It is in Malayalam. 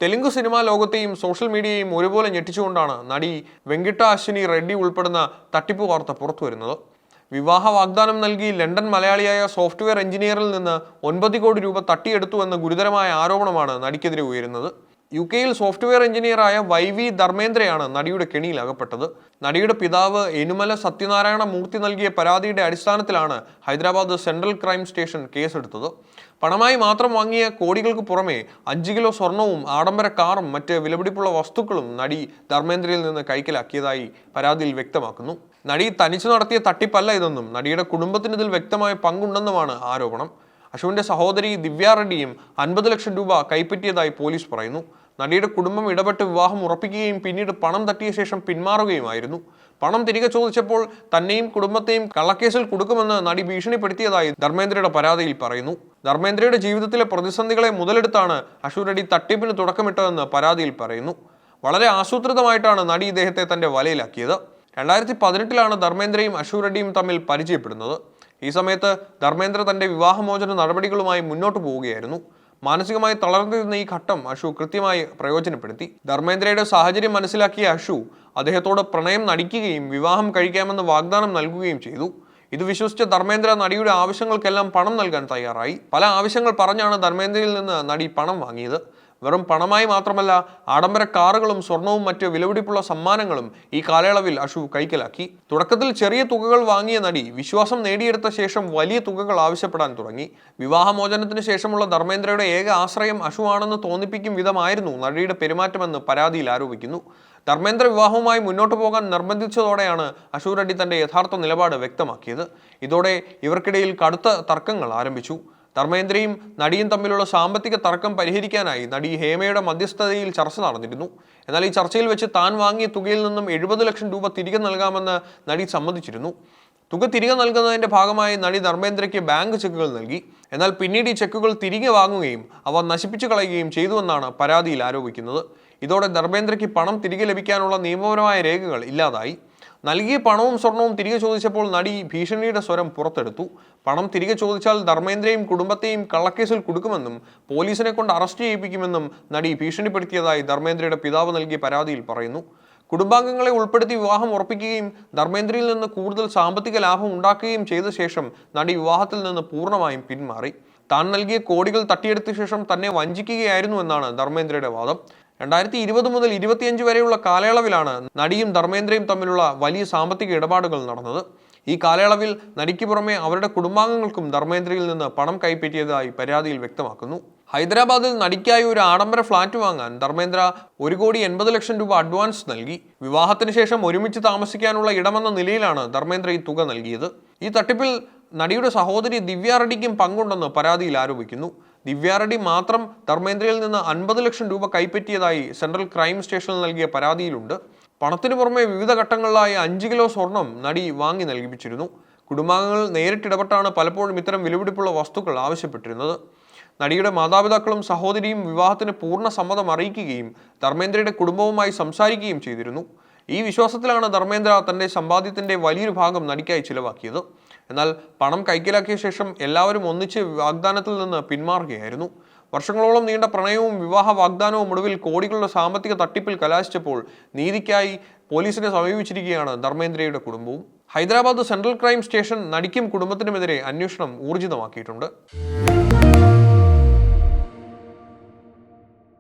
തെലുങ്ക് സിനിമാ ലോകത്തെയും സോഷ്യൽ മീഡിയയും ഒരുപോലെ ഞെട്ടിച്ചുകൊണ്ടാണ് നടി വെങ്കിട്ട അശ്വിനി റെഡ്ഡി ഉൾപ്പെടുന്ന തട്ടിപ്പ് വാർത്ത പുറത്തുവരുന്നത്. വിവാഹ വാഗ്ദാനം നൽകി ലണ്ടൻ മലയാളിയായ സോഫ്റ്റ്വെയർ എഞ്ചിനീയറിൽ നിന്ന് 9 കോടി രൂപ തട്ടിയെടുത്തുവെന്ന ഗുരുതരമായ ആരോപണമാണ് നടിക്കെതിരെ ഉയരുന്നത്. UK-യിൽ സോഫ്റ്റ്വെയർ എഞ്ചിനീയറായ YV ധർമ്മേന്ദ്രയാണ് നടിയുടെ കെണിയിൽ അകപ്പെട്ടത്. നടിയുടെ പിതാവ് എനുമല സത്യനാരായണ മൂർത്തി നൽകിയ പരാതിയുടെ അടിസ്ഥാനത്തിലാണ് ഹൈദരാബാദ് സെൻട്രൽ ക്രൈം സ്റ്റേഷൻ കേസെടുത്തത്. പണമായി മാത്രം വാങ്ങിയ കോടികൾക്ക് പുറമെ 5 കിലോ സ്വർണവും ആഡംബര കാറും മറ്റ് വിലപിടിപ്പുള്ള വസ്തുക്കളും നടി ധർമ്മേന്ദ്രയിൽ നിന്ന് കൈക്കലാക്കിയതായി പരാതിയിൽ വ്യക്തമാക്കുന്നു. നടി തനിച്ചു നടത്തിയ തട്ടിപ്പല്ല ഇതെന്നും നടിയുടെ കുടുംബത്തിന് ഇതിൽ വ്യക്തമായ പങ്കുണ്ടെന്നുമാണ് ആരോപണം. അശുവിന്റെ സഹോദരി ദിവ്യ റെഡ്ഡിയും 50 ലക്ഷം രൂപ കൈപ്പറ്റിയതായി പോലീസ് പറയുന്നു. നടിയുടെ കുടുംബം ഇടപെട്ട് വിവാഹം ഉറപ്പിക്കുകയും പിന്നീട് പണം തട്ടിയ ശേഷം പിന്മാറുകയുമായിരുന്നു. പണം തിരികെ ചോദിച്ചപ്പോൾ തന്നെയും കുടുംബത്തെയും കള്ളക്കേസിൽ കൊടുക്കുമെന്ന് നടി ഭീഷണിപ്പെടുത്തിയതായി ധർമ്മേന്ദ്രയുടെ പരാതിയിൽ പറയുന്നു. ധർമ്മേന്ദ്രയുടെ ജീവിതത്തിലെ പ്രതിസന്ധികളെ മുതലെടുത്താണ് അശു റെഡ്ഡി തട്ടിപ്പിന് തുടക്കമിട്ടതെന്ന് പരാതിയിൽ പറയുന്നു. വളരെ ആസൂത്രിതമായിട്ടാണ് നടി ഇദ്ദേഹത്തെ തന്റെ വലയിലാക്കിയത്. 2018-ലാണ് ധർമ്മേന്ദ്രയും അശു റെഡ്ഡിയും തമ്മിൽ പരിചയപ്പെടുന്നത്. ഈ സമയത്ത് ധർമ്മേന്ദ്ര തന്റെ വിവാഹമോചന നടപടികളുമായി മുന്നോട്ട് പോവുകയായിരുന്നു. മാനസികമായി തളർന്നിരുന്ന ഈ ഘട്ടം അശു കൃത്യമായി പ്രയോജനപ്പെടുത്തി. ധർമ്മേന്ദ്രയുടെ സാഹചര്യം മനസ്സിലാക്കിയ അശു അദ്ദേഹത്തോട് പ്രണയം നടിക്കുകയും വിവാഹം കഴിക്കാമെന്ന് വാഗ്ദാനം നൽകുകയും ചെയ്തു. ഇത് വിശ്വസിച്ച ധർമ്മേന്ദ്ര നടിയുടെ ആവശ്യങ്ങൾക്കെല്ലാം പണം നൽകാൻ തയ്യാറായി. പല ആവശ്യങ്ങൾ പറഞ്ഞാണ് ധർമ്മേന്ദ്രയിൽ നിന്ന് നടി പണം വാങ്ങിയത്. വെറും പണമായി മാത്രമല്ല, ആഡംബര കാറുകളും സ്വർണവും മറ്റ് വിലപിടിപ്പുള്ള സമ്മാനങ്ങളും ഈ കാലയളവിൽ അശു കൈക്കലാക്കി. തുടക്കത്തിൽ ചെറിയ തുകകൾ വാങ്ങിയ നടി വിശ്വാസം നേടിയെടുത്ത ശേഷം വലിയ തുകകൾ ആവശ്യപ്പെടാൻ തുടങ്ങി. വിവാഹമോചനത്തിന് ശേഷമുള്ള ധർമ്മേന്ദ്രയുടെ ഏക ആശ്രയം അശു ആണെന്ന് തോന്നിപ്പിക്കും വിധമായിരുന്നു നടിയുടെ പെരുമാറ്റമെന്ന് പരാതിയിൽ ആരോപിക്കുന്നു. ധർമ്മേന്ദ്ര വിവാഹവുമായി മുന്നോട്ട് പോകാൻ നിർബന്ധിച്ചതോടെയാണ് അശു റെഡ്ഡി തന്റെ യഥാർത്ഥ നിലപാട് വ്യക്തമാക്കിയത്. ഇതോടെ ഇവർക്കിടയിൽ കടുത്ത തർക്കങ്ങൾ ആരംഭിച്ചു. ധർമ്മേന്ദ്രയും നടിയും തമ്മിലുള്ള സാമ്പത്തിക തർക്കം പരിഹരിക്കാനായി നടി ഹേമയുടെ മധ്യസ്ഥതയിൽ ചർച്ച നടന്നിരുന്നു. എന്നാൽ ഈ ചർച്ചയിൽ വെച്ച് താൻ വാങ്ങിയ തുകയിൽ നിന്നും 70 ലക്ഷം രൂപ തിരികെ നൽകാമെന്ന് നടി സമ്മതിച്ചിരുന്നു. തുക തിരികെ നൽകുന്നതിന്റെ ഭാഗമായി നടി ധർമ്മേന്ദ്രയ്ക്ക് ബാങ്ക് ചെക്കുകൾ നൽകി. എന്നാൽ പിന്നീട് ഈ ചെക്കുകൾ തിരികെ വാങ്ങുകയും അവ നശിപ്പിച്ചു കളയുകയും ചെയ്തുവെന്നാണ് പരാതിയിൽ ആരോപിക്കുന്നത്. ഇതോടെ ധർമ്മേന്ദ്രയ്ക്ക് പണം തിരികെ ലഭിക്കാനുള്ള നിയമപരമായ രേഖകൾ ഇല്ലാതായി. നൽകിയ പണവും സ്വർണവും തിരികെ ചോദിച്ചപ്പോൾ നടി ഭീഷണിയുടെ സ്വരം പുറത്തെടുത്തു. പണം തിരികെ ചോദിച്ചാൽ ധർമ്മേന്ദ്രയും കുടുംബത്തെയും കള്ളക്കേസിൽ കൊടുക്കുമെന്നും പോലീസിനെ കൊണ്ട് അറസ്റ്റ് ചെയ്യിപ്പിക്കുമെന്നും നടി ഭീഷണിപ്പെടുത്തിയതായി ധർമ്മേന്ദ്രയുടെ പിതാവ് നൽകിയ പരാതിയിൽ പറയുന്നു. കുടുംബാംഗങ്ങളെ ഉൾപ്പെടുത്തി വിവാഹം ഉറപ്പിക്കുകയും ധർമ്മേന്ദ്രയിൽ നിന്ന് കൂടുതൽ സാമ്പത്തിക ലാഭം ഉണ്ടാക്കുകയും ചെയ്ത ശേഷം നടി വിവാഹത്തിൽ നിന്ന് പൂർണ്ണമായും പിന്മാറി. താൻ നൽകിയ കോടികൾ തട്ടിയെടുത്ത ശേഷം തന്നെ വഞ്ചിക്കുകയായിരുന്നു എന്നാണ് ധർമ്മേന്ദ്രയുടെ വാദം. 2020 മുതൽ 2025 വരെയുള്ള കാലയളവിലാണ് നടിയും ധർമ്മേന്ദ്രയും തമ്മിലുള്ള വലിയ സാമ്പത്തിക ഇടപാടുകൾ നടന്നത്. ഈ കാലയളവിൽ നടിക്ക് പുറമെ അവരുടെ കുടുംബാംഗങ്ങൾക്കും ധർമ്മേന്ദ്രയിൽ നിന്ന് പണം കൈപ്പറ്റിയതായി പരാതിയിൽ വ്യക്തമാക്കുന്നു. ഹൈദരാബാദിൽ നടിക്കായി ഒരു ആഡംബര ഫ്ളാറ്റ് വാങ്ങാൻ ധർമ്മേന്ദ്ര 1,80 ലക്ഷം രൂപ അഡ്വാൻസ് നൽകി. വിവാഹത്തിന് ശേഷം ഒരുമിച്ച് താമസിക്കാനുള്ള ഇടമെന്ന നിലയിലാണ് ധർമ്മേന്ദ്ര ഈ തുക നൽകിയത്. ഈ തട്ടിപ്പിൽ നടിയുടെ സഹോദരി ദിവ്യ റെഡ്ഡിക്കും പങ്കുണ്ടെന്ന് പരാതിയിൽ ആരോപിക്കുന്നു. ദിവ്യ റെഡ്ഡി മാത്രം ധർമ്മേന്ദ്രയിൽ നിന്ന് 50 ലക്ഷം രൂപ കൈപ്പറ്റിയതായി സെൻട്രൽ ക്രൈം സ്റ്റേഷനിൽ നൽകിയ പരാതിയിലുണ്ട്. പണത്തിനു പുറമെ വിവിധ ഘട്ടങ്ങളിലായി 5 കിലോ സ്വർണം നടി വാങ്ങി നൽകിപ്പിച്ചിരുന്നു. കുടുംബാംഗങ്ങൾ നേരിട്ടിടപെട്ടാണ് പലപ്പോഴും ഇത്തരം വിലപിടിപ്പുള്ള വസ്തുക്കൾ ആവശ്യപ്പെട്ടിരുന്നത്. നടിയുടെ മാതാപിതാക്കളും സഹോദരിയും വിവാഹത്തിന് പൂർണ്ണ സമ്മതം അറിയിക്കുകയും ധർമ്മേന്ദ്രയുടെ കുടുംബവുമായി സംസാരിക്കുകയും ചെയ്തിരുന്നു. ഈ വിശ്വാസത്തിലാണ് ധർമ്മേന്ദ്ര തന്റെ സമ്പാദ്യത്തിന്റെ വലിയൊരു ഭാഗം നടിക്കായി ചിലവാക്കിയത്. എന്നാൽ പണം കൈക്കലാക്കിയ ശേഷം എല്ലാവരും ഒന്നിച്ച് വാഗ്ദാനത്തിൽ നിന്ന് പിന്മാറുകയായിരുന്നു. വർഷങ്ങളോളം നീണ്ട പ്രണയവും വിവാഹ വാഗ്ദാനവും ഒടുവിൽ കോടികളുടെ സാമ്പത്തിക തട്ടിപ്പിൽ കലാശിച്ചപ്പോൾ നീതിക്കായി പോലീസിനെ സമീപിച്ചിരിക്കുകയാണ് ധർമ്മേന്ദ്രയുടെ കുടുംബവും. ഹൈദരാബാദ് സെൻട്രൽ ക്രൈം സ്റ്റേഷൻ നടിക്കും കുടുംബത്തിനുമെതിരെ അന്വേഷണം ഊർജിതമാക്കിയിട്ടുണ്ട്.